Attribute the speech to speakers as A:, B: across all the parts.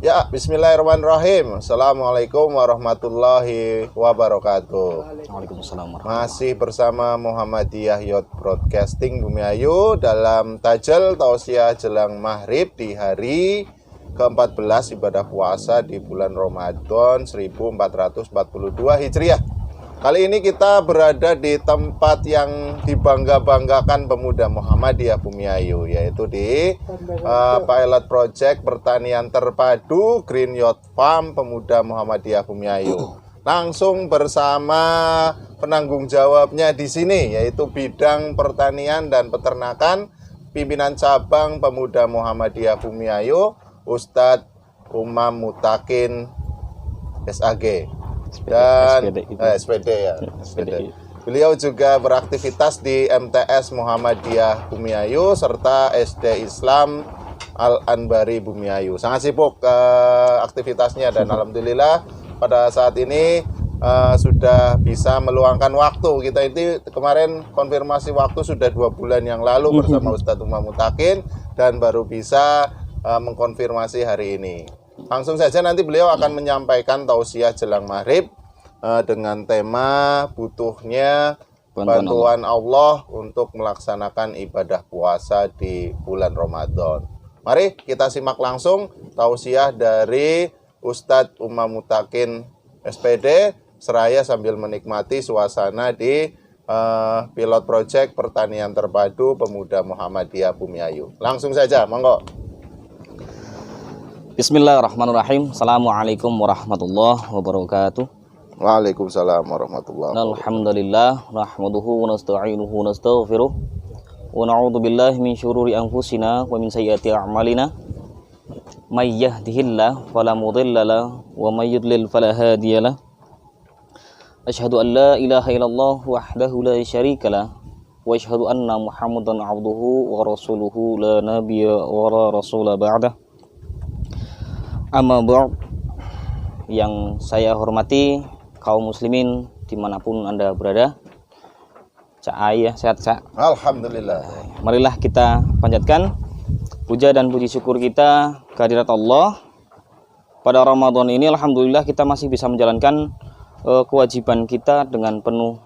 A: Ya, bismillahirrahmanirrahim. Assalamualaikum warahmatullahi wabarakatuh.
B: Waalaikumsalam.
A: Masih bersama Muhammadiyah Youth Broadcasting Bumiayu dalam Tajal Tausiah Jelang Maghrib di hari ke-14 ibadah puasa di bulan Ramadan 1442 Hijriah. Kali ini kita berada di tempat yang dibangga-banggakan pemuda Muhammadiyah Bumiayu, yaitu di pilot project pertanian terpadu Green Youth Farm Pemuda Muhammadiyah Bumiayu. Langsung bersama penanggung jawabnya di sini, yaitu bidang pertanian dan peternakan, pimpinan cabang Pemuda Muhammadiyah Bumiayu, Ustadz Umam Mutakin SAG. Dan SPD. Beliau juga beraktivitas di MTS Muhammadiyah Bumiayu serta SD Islam Al-Anbari Bumiayu. Sangat sibuk aktivitasnya dan alhamdulillah pada saat ini sudah bisa meluangkan waktu. Kita ini kemarin konfirmasi waktu sudah 2 bulan yang lalu bersama Ustadz Umam Mutakin dan baru bisa mengkonfirmasi hari ini. Langsung saja nanti beliau akan menyampaikan tausiah jelang maghrib dengan tema butuhnya bantuan Allah untuk melaksanakan ibadah puasa di bulan Ramadan. Mari kita simak langsung tausiah dari Ustadz Umam Mutakin SPD seraya sambil menikmati suasana di pilot project pertanian terpadu Pemuda Muhammadiyah Bumiayu. Langsung saja, monggo.
B: Bismillahirrahmanirrahim. Assalamualaikum warahmatullahi wabarakatuh.
A: Waalaikumsalam warahmatullahi wabarakatuh.
B: Alhamdulillah nahmaduhu wa nasta'inuhu wa nastaghfiruh wa na'udzu billahi min syururi anfusina wa min sayyiati a'malina. May yahdihillahu fala mudilla lahu wa may yudlil fala hadiyalah. Asyhadu an la ilaha illallah wahdahu la syarika lah wa asyhadu anna Muhammadan 'abduhu wa rasuluhu la nabiyya wa la rasula ba'dah. Amma ba'd, yang saya hormati kaum muslimin dimanapun Anda berada. Cak Ayah, sehat Cak?
A: Alhamdulillah.
B: Marilah kita panjatkan puja dan puji syukur kita kehadirat Allah. Pada Ramadan ini alhamdulillah kita masih bisa menjalankan kewajiban kita dengan penuh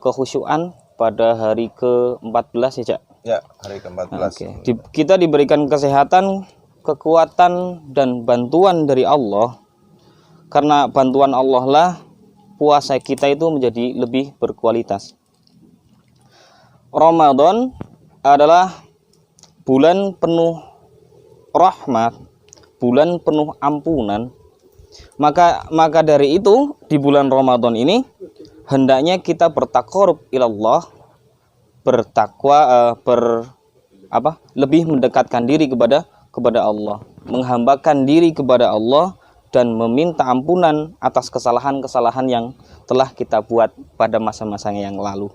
B: kekhusyuan pada hari ke-14 ya Cak?
A: Ya, hari ke-14.
B: Kita diberikan kesehatan, kekuatan dan bantuan dari Allah. Karena bantuan Allah lah puasa kita itu menjadi lebih berkualitas. Ramadan adalah bulan penuh rahmat, bulan penuh ampunan. Maka dari itu di bulan Ramadan ini hendaknya kita bertaqarrub ilallah, bertakwa, lebih mendekatkan diri kepada Allah, menghambakan diri kepada Allah dan meminta ampunan atas kesalahan-kesalahan yang telah kita buat pada masa-masa yang lalu.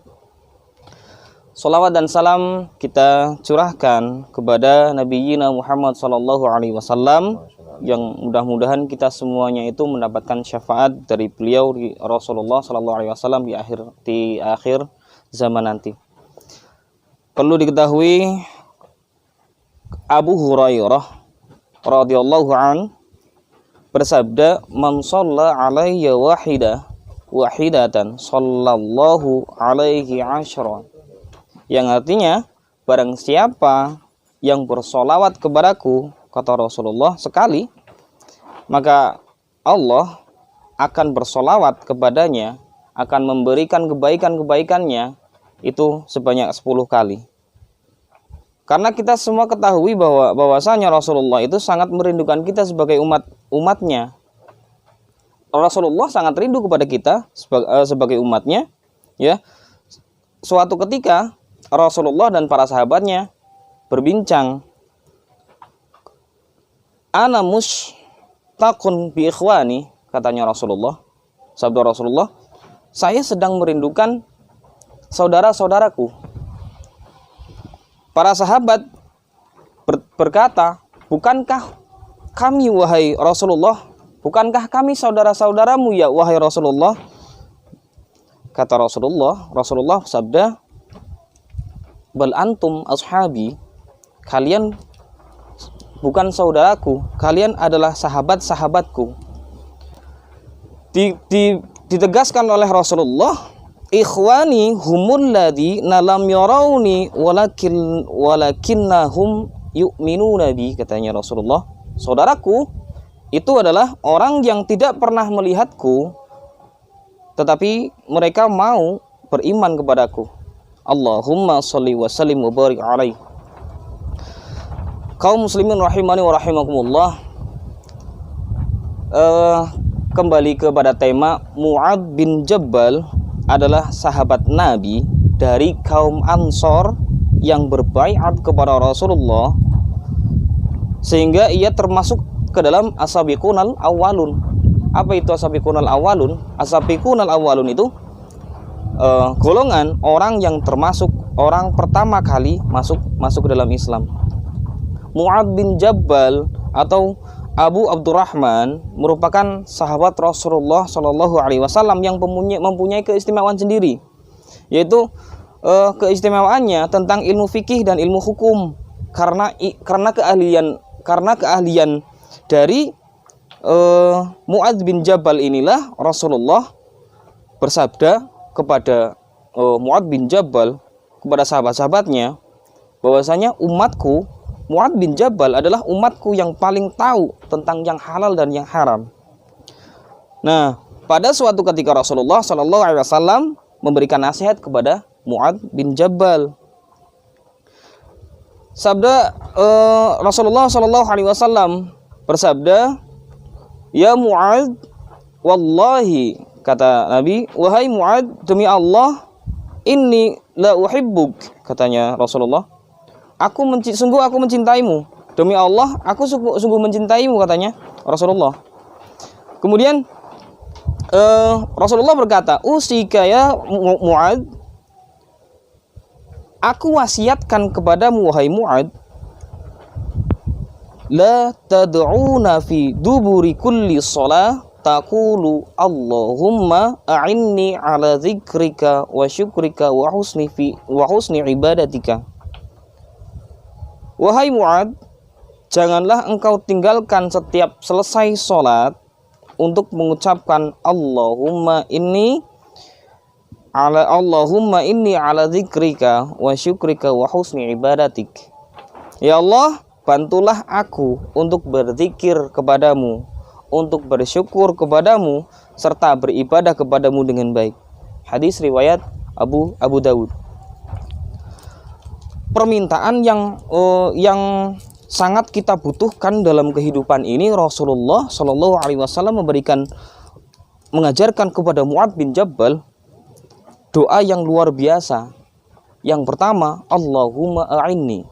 B: Sholawat dan salam kita curahkan kepada Nabi Muhammad SAW yang mudah-mudahan kita semuanya itu mendapatkan syafaat dari beliau Rasulullah SAW di akhir zaman nanti. Perlu diketahui Abu Hurairah radhiyallahu an bersabda, "Man shalla alayya wahidatan sallallahu alaihi asyra." Yang artinya, barang siapa yang bersolawat kepadaku, kata Rasulullah, sekali, maka Allah akan bersolawat kepadanya, akan memberikan kebaikan-kebaikannya itu sebanyak 10 kali. Karena kita semua ketahui bahwasanya Rasulullah itu sangat merindukan kita sebagai umatnya. Rasulullah sangat rindu kepada kita sebagai umatnya. Ya, suatu ketika Rasulullah dan para sahabatnya berbincang. Ana mushtaqun bi ikhwani, katanya Rasulullah. Sabda Rasulullah, saya sedang merindukan saudara-saudaraku. Para sahabat berkata, bukankah kami wahai Rasulullah, bukankah kami saudara-saudaramu ya wahai Rasulullah? Kata Rasulullah sabda, bal antum ashabi, kalian bukan saudaraku, kalian adalah sahabat-sahabatku. Ditegaskan oleh Rasulullah, ikhwani humul ladzi lam yarawni walakinnahum yu'minuna bi, katanya Rasulullah. Saudaraku itu adalah orang yang tidak pernah melihatku, tetapi mereka mau beriman kepadaku. Allahumma sholli wa sallim wa barik alaihi. Kaum muslimin rahimani wa rahimakumullah, kembali kepada tema, Mu'adz bin Jabal adalah sahabat Nabi dari kaum Ansor yang berbaiat kepada Rasulullah, sehingga ia termasuk ke dalam as-sabiqunal awwalun. Apa itu as-sabiqunal awwalun? As-sabiqunal awwalun itu golongan orang yang termasuk orang pertama kali masuk ke dalam Islam. Mu'adz bin Jabal atau Abu Abdurrahman merupakan sahabat Rasulullah Shallallahu Alaihi Wasallam yang mempunyai keistimewaan sendiri, yaitu keistimewaannya tentang ilmu fikih dan ilmu hukum. Karena keahlian dari Mu'adz bin Jabal inilah Rasulullah bersabda kepada Mu'adz bin Jabal, kepada sahabat-sahabatnya, bahwasanya umatku, Mu'adz bin Jabal adalah umatku yang paling tahu tentang yang halal dan yang haram. Nah, pada suatu ketika Rasulullah Shallallahu Alaihi Wasallam memberikan nasihat kepada Mu'adz bin Jabal. Sabda Rasulullah Shallallahu Alaihi Wasallam bersabda, ya Mu'adz, wallahi, kata Nabi, wahai Mu'adz, demi Allah, inni la uhibbuk, katanya Rasulullah. Sungguh aku mencintaimu. Demi Allah, aku sungguh mencintaimu, katanya Rasulullah. Kemudian Rasulullah berkata, usika ya Mu'adz, aku wasiatkan kepadamu wahai Mu'adz, la tad'una fi duburi kulli shalah taqulu Allahumma a'inni ala dzikrika wa syukrika wa husni ibadatika. Wahai Mu'adz, janganlah engkau tinggalkan setiap selesai sholat untuk mengucapkan Allahumma inni ala dzikrika wa syukrika wa husni ibadatik. Ya Allah, bantulah aku untuk berzikir kepadamu, untuk bersyukur kepadamu, serta beribadah kepadamu dengan baik. Hadis riwayat Abu Dawud. Permintaan yang sangat kita butuhkan dalam kehidupan ini, Rasulullah Shallallahu Alaihi Wasallam mengajarkan kepada Mu'adz bin Jabal doa yang luar biasa. Yang pertama, Allahumma a'inni,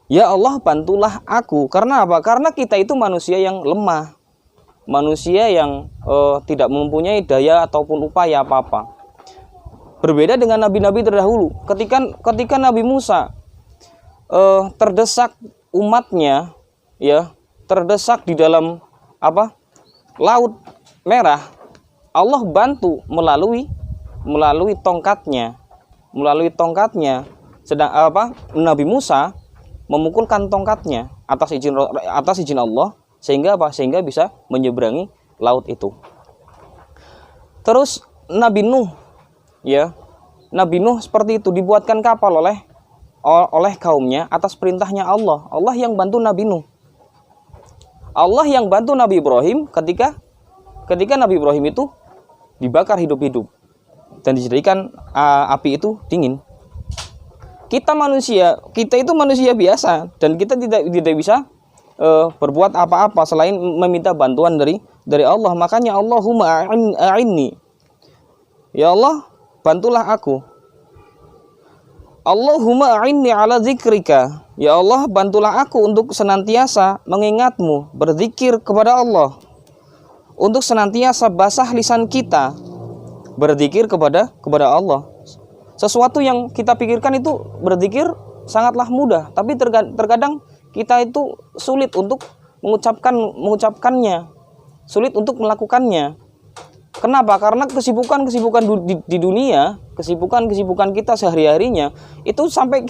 B: ya Allah, bantulah aku. Karena apa? Karena kita itu manusia yang lemah, manusia yang tidak mempunyai daya ataupun upaya apa-apa. Berbeda dengan nabi-nabi terdahulu. Ketika Nabi Musa terdesak umatnya, ya, terdesak di dalam Laut Merah, Allah bantu melalui tongkatnya. Sedang Nabi Musa memukulkan tongkatnya atas izin Allah, sehingga bisa menyeberangi laut itu. Terus Nabi Nuh, ya, Nabi Nuh seperti itu, dibuatkan kapal oleh kaumnya atas perintahnya Allah. Allah yang bantu Nabi Nuh. Allah yang bantu Nabi Ibrahim ketika Nabi Ibrahim itu dibakar hidup-hidup dan dijadikan api itu dingin. Kita itu manusia biasa, dan kita tidak bisa berbuat apa-apa selain meminta bantuan dari Allah. Makanya Allahumma a'inni, ya Allah, bantulah aku. Allahumma a'inni ala dzikrika, ya Allah, bantulah aku untuk senantiasa mengingatmu, berzikir kepada Allah, untuk senantiasa basah lisan kita berzikir kepada Allah. Sesuatu yang kita pikirkan itu berzikir sangatlah mudah, tapi terkadang kita itu sulit untuk mengucapkannya, sulit untuk melakukannya. Kenapa? Karena kesibukan di dunia, kesibukan kita sehari-harinya itu sampai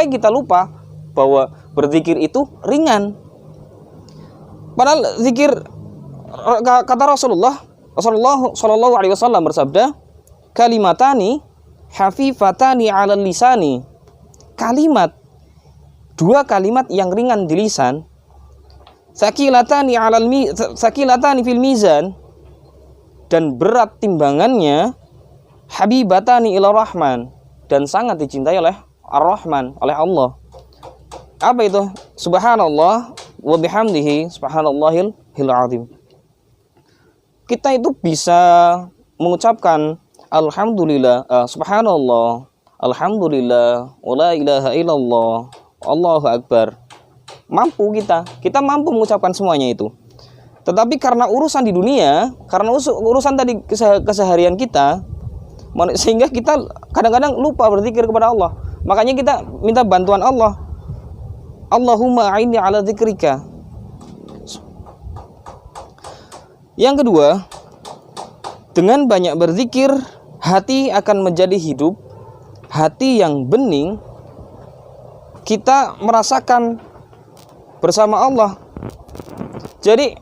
B: kita lupa bahwa berzikir itu ringan. Padahal zikir, kata Rasulullah Shallallahu Alaihi Wasallam bersabda, kalimatani hafifatani 'alal lisani. Dua kalimat yang ringan di lisan, sakilatani fil mizan, dan berat timbangannya, habibatani ila rahman, dan sangat dicintai oleh ar-Rahman, oleh Allah. Apa itu? Subhanallah wa bihamdihi subhanallahil azim. Kita itu bisa mengucapkan alhamdulillah, subhanallah, alhamdulillah, wala ilaha illallah, Allahu akbar. Kita mampu mengucapkan semuanya itu. Tetapi karena urusan di dunia, karena urusan tadi keseharian kita, sehingga kita kadang-kadang lupa berzikir kepada Allah. Makanya kita minta bantuan Allah. Allahumma a'inni ala dzikrika. Yang kedua, dengan banyak berzikir, hati akan menjadi hidup, hati yang bening. Kita merasakan bersama Allah. Jadi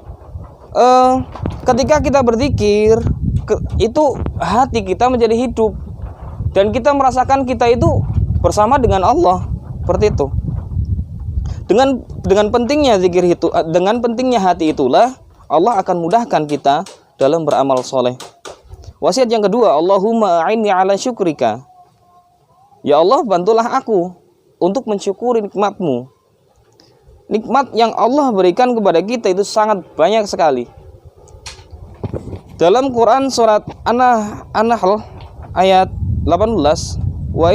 B: ketika kita berzikir, itu hati kita menjadi hidup, dan kita merasakan kita itu bersama dengan Allah. Seperti itu. Dengan pentingnya zikir itu, dengan pentingnya hati itulah Allah akan mudahkan kita dalam beramal soleh. Wasiat yang kedua, Allahumma a'inni ala syukrika. Ya Allah, bantulah aku untuk mensyukuri nikmat-Mu. Nikmat yang Allah berikan kepada kita itu sangat banyak sekali. Dalam Quran surat An-Nahl ayat 18, wa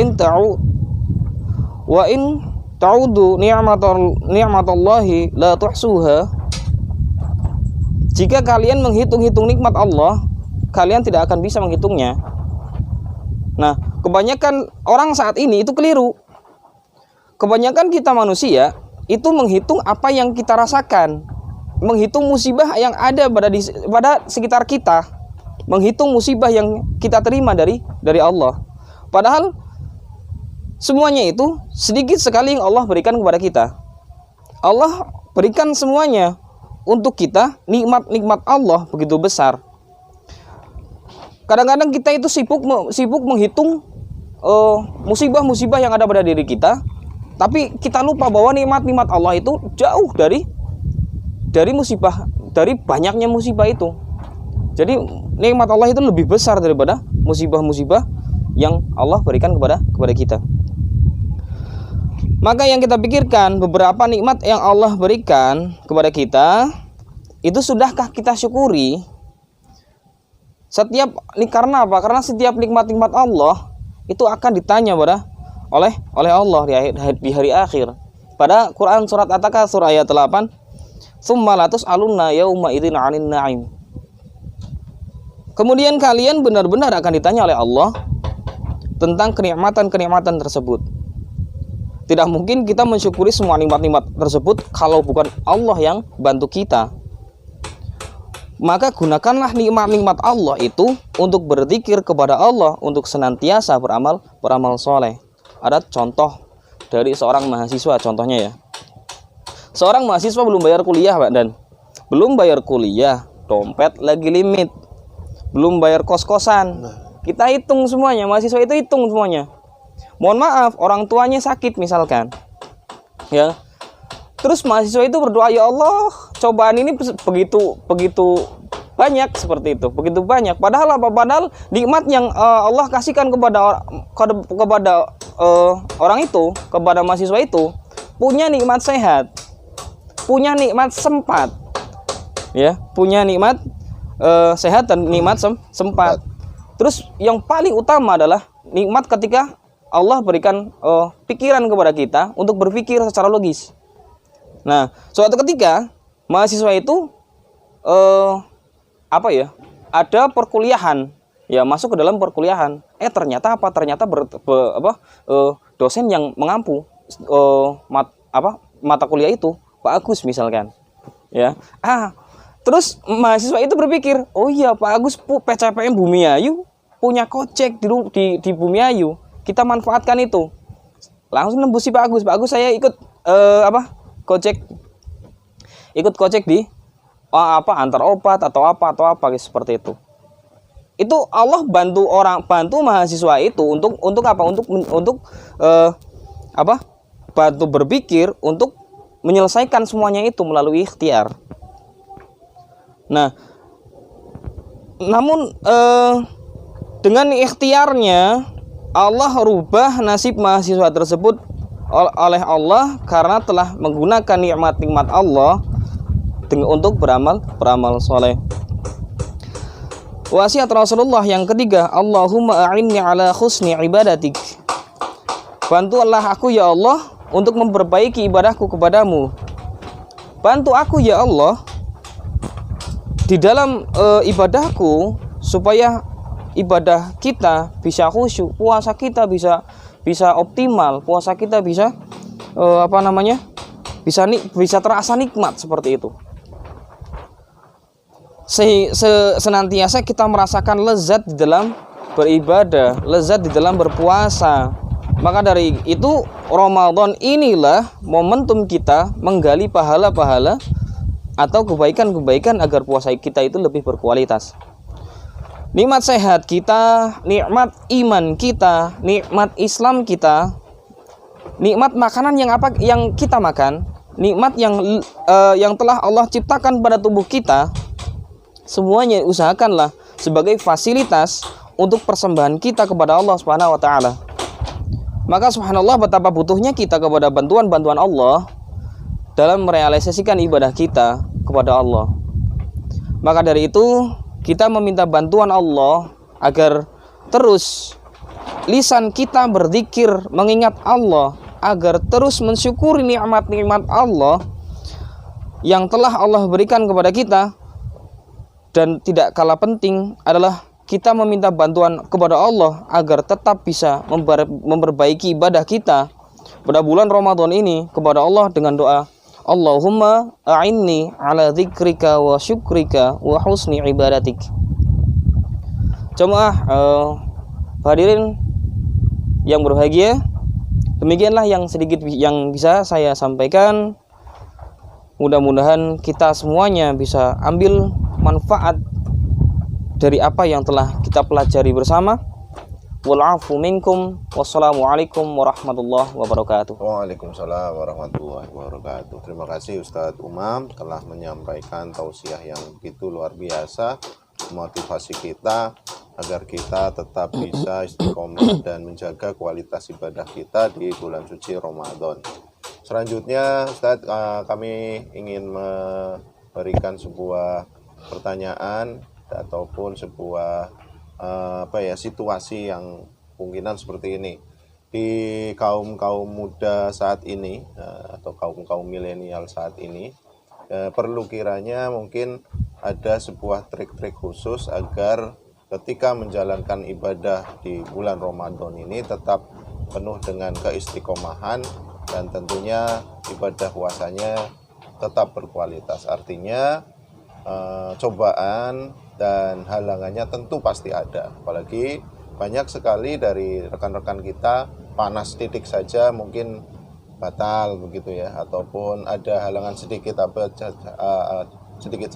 B: in ta'udu ni'matallahi la tuhsuha. Jika kalian menghitung-hitung nikmat Allah, kalian tidak akan bisa menghitungnya. Nah, kebanyakan orang saat ini itu keliru. Kebanyakan kita manusia itu menghitung apa yang kita rasakan, menghitung musibah yang ada pada sekitar kita, menghitung musibah yang kita terima dari Allah. Padahal semuanya itu sedikit sekali yang Allah berikan kepada kita. Allah berikan semuanya untuk kita. Nikmat-nikmat Allah begitu besar. Kadang-kadang kita itu sibuk menghitung musibah-musibah yang ada pada diri kita, tapi kita lupa bahwa nikmat-nikmat Allah itu jauh dari musibah, dari banyaknya musibah itu. Jadi nikmat Allah itu lebih besar daripada musibah-musibah yang Allah berikan kepada kita. Maka yang kita pikirkan, beberapa nikmat yang Allah berikan kepada kita itu sudahkah kita syukuri? Karena apa? Karena setiap nikmat-nikmat Allah itu akan ditanya oleh Allah di hari akhir. Pada Quran surat At-Takatsur ayat 8, "Tsumma latus'alunna yauma idzin 'anil na'im." Kemudian kalian benar-benar akan ditanya oleh Allah tentang kenikmatan-kenikmatan tersebut. Tidak mungkin kita mensyukuri semua nikmat-nikmat tersebut kalau bukan Allah yang bantu kita. Maka gunakanlah nikmat-nikmat Allah itu untuk berzikir kepada Allah, untuk senantiasa beramal soleh. Ada contoh dari seorang mahasiswa, contohnya ya. Seorang mahasiswa belum bayar kuliah, Pak, dan belum bayar kuliah, dompet lagi limit, belum bayar kos-kosan. Kita hitung semuanya, mahasiswa itu hitung semuanya. Mohon maaf, orang tuanya sakit misalkan, ya. Terus mahasiswa itu berdoa, ya Allah, cobaan ini begitu banyak seperti itu, begitu banyak. Padahal apa? Padahal nikmat yang Allah kasihkan kepada orang itu, kepada mahasiswa itu, punya nikmat sehat, punya nikmat sempat, ya, punya nikmat sehat dan nikmat sempat. Terus yang paling utama adalah nikmat ketika Allah berikan pikiran kepada kita untuk berpikir secara logis. Nah, suatu ketika mahasiswa itu ada perkuliahan, ya, masuk ke dalam perkuliahan. Ternyata apa? Ternyata dosen yang mengampu mata kuliah itu Pak Agus misalkan, ya. Terus mahasiswa itu berpikir, oh iya, Pak Agus PCPM Bumiayu punya kocek di Bumiayu, kita manfaatkan itu. Langsung nembusi Pak Agus, saya ikut Gojek, ikut Gojek di antar obat atau apa seperti itu. Itu Allah bantu mahasiswa itu untuk apa? Untuk bantu berpikir untuk menyelesaikan semuanya itu melalui ikhtiar. Nah, namun dengan ikhtiarnya Allah rubah nasib mahasiswa tersebut oleh Allah karena telah menggunakan nikmat-nikmat Allah untuk beramal soleh. Wasiat Rasulullah yang ketiga, Allahumma a'inni ala husni ibadatik. Bantulah aku ya Allah untuk memperbaiki ibadahku kepadamu. Bantu aku ya Allah di dalam ibadahku supaya ibadah kita bisa khusyuk, puasa kita bisa optimal, puasa kita bisa bisa terasa nikmat seperti itu. Senantiasa kita merasakan lezat di dalam beribadah, lezat di dalam berpuasa. Maka dari itu Ramadan inilah momentum kita menggali pahala-pahala atau kebaikan-kebaikan agar puasa kita itu lebih berkualitas. Nikmat sehat kita, nikmat iman kita, nikmat Islam kita, nikmat makanan yang kita makan, nikmat yang telah Allah ciptakan pada tubuh kita, semuanya usahakanlah sebagai fasilitas untuk persembahan kita kepada Allah Subhanahu wa taala. Maka subhanallah betapa butuhnya kita kepada bantuan Allah dalam merealisasikan ibadah kita kepada Allah. Maka dari itu kita meminta bantuan Allah agar terus lisan kita berzikir mengingat Allah, agar terus mensyukuri nikmat-nikmat Allah yang telah Allah berikan kepada kita. Dan tidak kalah penting adalah kita meminta bantuan kepada Allah agar tetap bisa memperbaiki ibadah kita pada bulan Ramadan ini kepada Allah dengan doa, Allahumma a'inni ala dzikrika wa syukrika wa husni ibadatik. Jemaah hadirin yang berbahagia, demikianlah yang sedikit yang bisa saya sampaikan. Mudah-mudahan kita semuanya bisa ambil manfaat dari apa yang telah kita pelajari bersama. Wal'afu minkum. Wassalamualaikum warahmatullahi wabarakatuh.
A: Waalaikumsalam warahmatullahi wabarakatuh. Terima kasih Ustadz Umam telah menyampaikan tausiah yang begitu luar biasa, motivasi kita agar kita tetap bisa istiqomah dan menjaga kualitas ibadah kita di bulan suci Ramadan. Selanjutnya Ustadz, kami ingin memberikan sebuah pertanyaan ataupun sebuah situasi yang kemungkinan seperti ini di kaum muda saat ini atau kaum milenial saat ini. Perlu kiranya mungkin ada sebuah trik-trik khusus agar ketika menjalankan ibadah di bulan Ramadan ini tetap penuh dengan keistiqomahan dan tentunya ibadah puasanya tetap berkualitas. Artinya cobaan dan halangannya tentu pasti ada, apalagi banyak sekali dari rekan-rekan kita panas titik saja mungkin batal begitu ya, ataupun ada halangan sedikit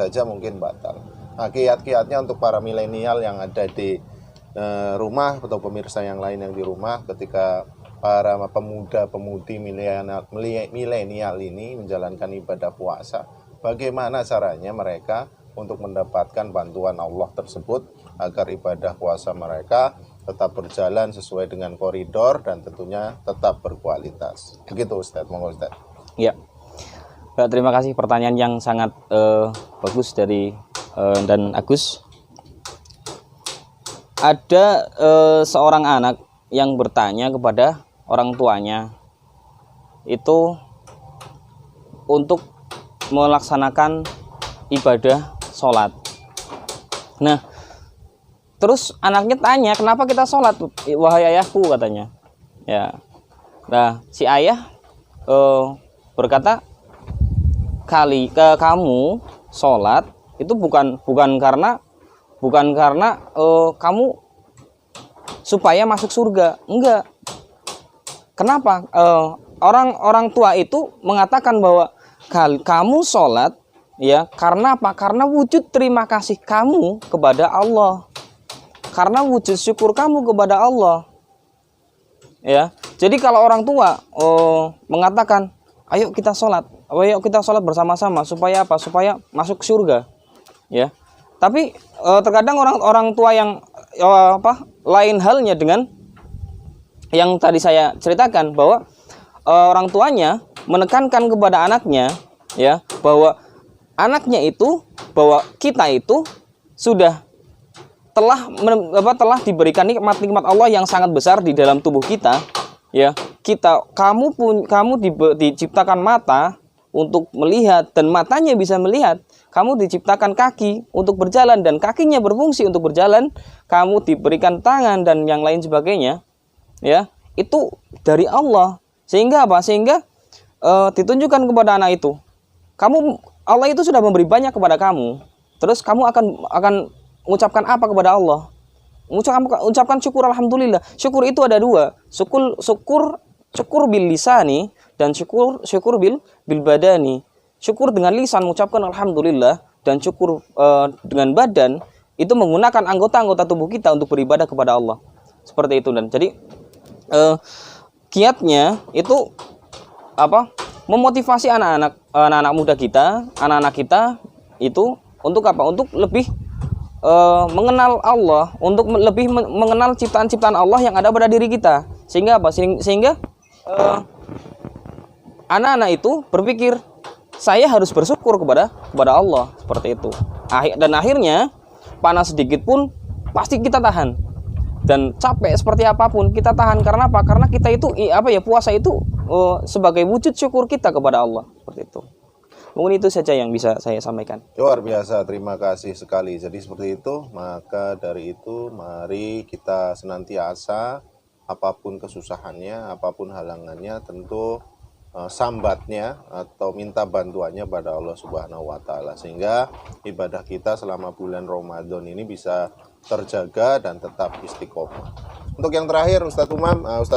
A: saja mungkin batal. Nah, kiat-kiatnya untuk para milenial yang ada di rumah atau pemirsa yang lain yang di rumah, ketika para pemuda-pemudi milenial ini menjalankan ibadah puasa, bagaimana caranya mereka untuk mendapatkan bantuan Allah tersebut agar ibadah puasa mereka tetap berjalan sesuai dengan koridor dan tentunya tetap berkualitas. Begitu Ustadz, monggo Ustadz.
B: Ya, terima kasih pertanyaan yang sangat bagus dari dan Agus. Ada seorang anak yang bertanya kepada orang tuanya itu untuk melaksanakan ibadah sholat. Nah, terus anaknya tanya, kenapa kita sholat, wahai ayahku, katanya. Ya, nah si ayah berkata, kamu sholat itu bukan karena kamu supaya masuk surga, enggak. Kenapa? orang tua itu mengatakan bahwa kamu sholat ya karena apa? Karena wujud terima kasih kamu kepada Allah, karena wujud syukur kamu kepada Allah. Ya, jadi kalau orang tua mengatakan, ayo kita sholat bersama-sama supaya apa? Supaya masuk surga. Ya, tapi terkadang orang tua yang lain halnya dengan yang tadi saya ceritakan, bahwa orang tuanya menekankan kepada anaknya ya bahwa anaknya itu, bahwa kita itu sudah telah diberikan nikmat Allah yang sangat besar di dalam tubuh kita ya. Kamu diciptakan mata untuk melihat dan matanya bisa melihat, kamu diciptakan kaki untuk berjalan dan kakinya berfungsi untuk berjalan, kamu diberikan tangan dan yang lain sebagainya ya, itu dari Allah. Sehingga apa? Sehingga ditunjukkan kepada anak itu, Allah itu sudah memberi banyak kepada kamu. Terus kamu akan mengucapkan apa kepada Allah? Ucapkan syukur, alhamdulillah. Syukur itu ada dua, syukur bil lisani dan syukur bil badani. Syukur dengan lisan mengucapkan alhamdulillah, dan syukur dengan badan itu menggunakan anggota-anggota tubuh kita untuk beribadah kepada Allah. Seperti itu. Dan jadi kiatnya itu apa? Memotivasi anak-anak muda kita, anak-anak kita itu untuk apa? Untuk lebih mengenal Allah, untuk lebih mengenal ciptaan-ciptaan Allah yang ada pada diri kita. Sehingga apa? Sehingga anak-anak itu berpikir, saya harus bersyukur kepada Allah, seperti itu. Dan akhirnya panas sedikit pun pasti kita tahan, dan capek seperti apapun kita tahan. Karena apa? Karena kita itu puasa itu sebagai wujud syukur kita kepada Allah, seperti itu. Mungkin itu saja yang bisa saya sampaikan.
A: Luar biasa, terima kasih sekali. Jadi seperti itu, maka dari itu mari kita senantiasa, apapun kesusahannya, apapun halangannya, tentu sambatnya atau minta bantuannya pada Allah Subhanahu wa taala, sehingga ibadah kita selama bulan Ramadan ini bisa terjaga dan tetap istiqomah. Untuk yang terakhir, Ustadz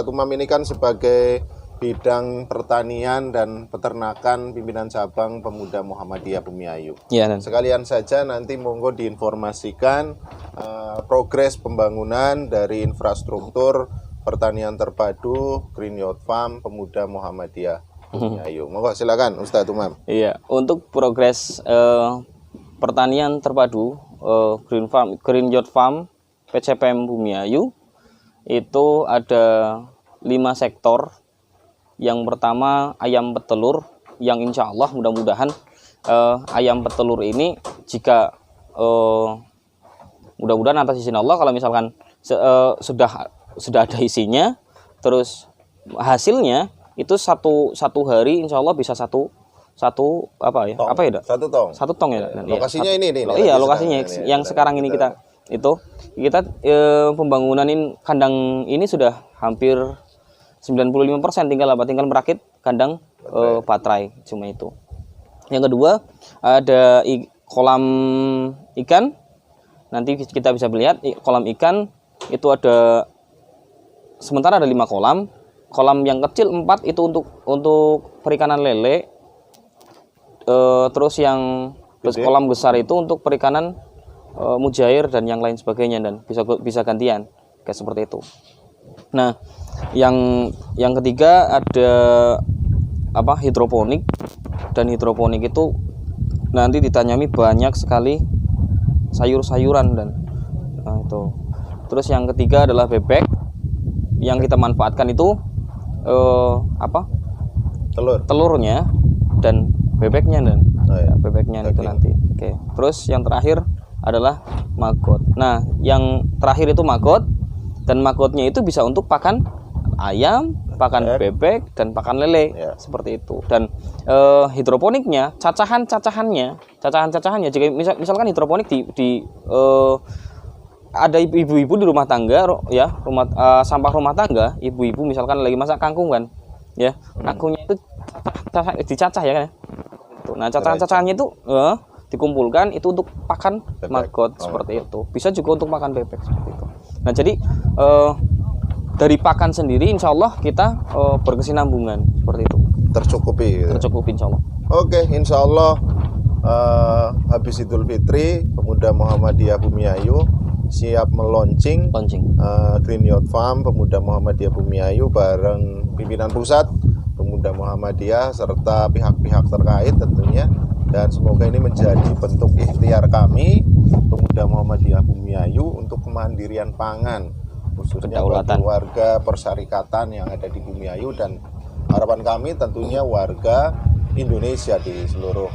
A: Umam ini kan sebagai bidang pertanian dan peternakan pimpinan cabang Pemuda Muhammadiyah Bumiayu.
B: Ya,
A: sekalian saja nanti monggo diinformasikan progres pembangunan dari infrastruktur pertanian terpadu Green Youth Farm Pemuda Muhammadiyah Bumiayu. Monggo silakan Ustadz Umam.
B: Iya, untuk progres pertanian terpadu Green Youth Farm PCPM Bumiayu itu ada 5 sektor. Yang pertama ayam petelur, yang insya Allah mudah-mudahan ayam petelur ini jika mudah-mudahan atas izin Allah, kalau misalkan sudah ada isinya, terus hasilnya itu satu hari insya Allah bisa satu tong. Satu tong ya.
A: Lokasinya ini.
B: Iya, lokasinya yang sekarang ini kita pembangunan kandang ini sudah hampir 95%, tinggal merakit kandang baterai, cuma itu. Yang kedua ada kolam ikan. Nanti kita bisa melihat kolam ikan itu sementara ada 5 kolam. Kolam yang kecil 4 itu untuk perikanan lele. Terus yang kolam besar itu untuk perikanan mujair dan yang lain sebagainya, dan bisa gantian kayak seperti itu. Nah, yang ketiga ada hidroponik, dan hidroponik itu nanti ditanyami banyak sekali sayur-sayuran dan itu. Terus yang ketiga adalah bebek, yang kita manfaatkan itu telurnya dan bebeknya bebeknya itu nanti. Oke. Terus yang terakhir adalah maggot. Nah, yang terakhir itu maggot, dan maggotnya itu bisa untuk pakan ayam, pakan bebek, dan pakan lele, seperti itu. Dan hidroponiknya, cacahannya, jika misalkan hidroponik ada ibu-ibu di rumah tangga, ya, sampah rumah tangga, ibu-ibu misalkan lagi masak kangkung kan, ya, kangkungnya itu dicacah ya kan. Nah, cacahan-cacahannya itu dikumpulkan itu untuk pakan maggot, seperti itu. Bisa juga untuk makan bebek, seperti itu. Nah, jadi dari pakan sendiri insya Allah kita berkesinambungan seperti itu.
A: Tercukupi gitu.
B: Tercukupi insya Allah.
A: Oke, insya Allah habis Idul Fitri Pemuda Muhammadiyah Bumiayu siap meluncing Green Youth Farm Pemuda Muhammadiyah Bumiayu bareng pimpinan pusat Pemuda Muhammadiyah serta pihak-pihak terkait tentunya, dan semoga ini menjadi bentuk ikhtiar kami Pemuda Muhammadiyah Bumiayu untuk kemandirian pangan khususnya bagi warga persyarikatan yang ada di Bumiayu, dan harapan kami tentunya warga Indonesia di seluruh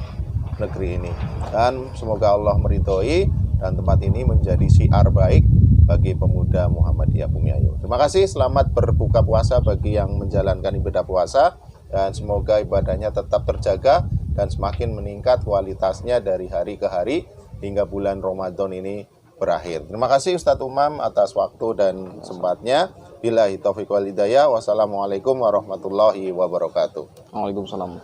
A: negeri ini. Dan semoga Allah meridhoi dan tempat ini menjadi syiar baik bagi Pemuda Muhammadiyah Bumiayu. Terima kasih, selamat berbuka puasa bagi yang menjalankan ibadah puasa, dan semoga ibadahnya tetap terjaga dan semakin meningkat kualitasnya dari hari ke hari hingga bulan Ramadan ini berakhir. Terima kasih Ustadz Umam atas waktu dan sempatnya. Billahi taufiq wal hidayah. Wassalamualaikum warahmatullahi wabarakatuh.
B: Waalaikumsalam.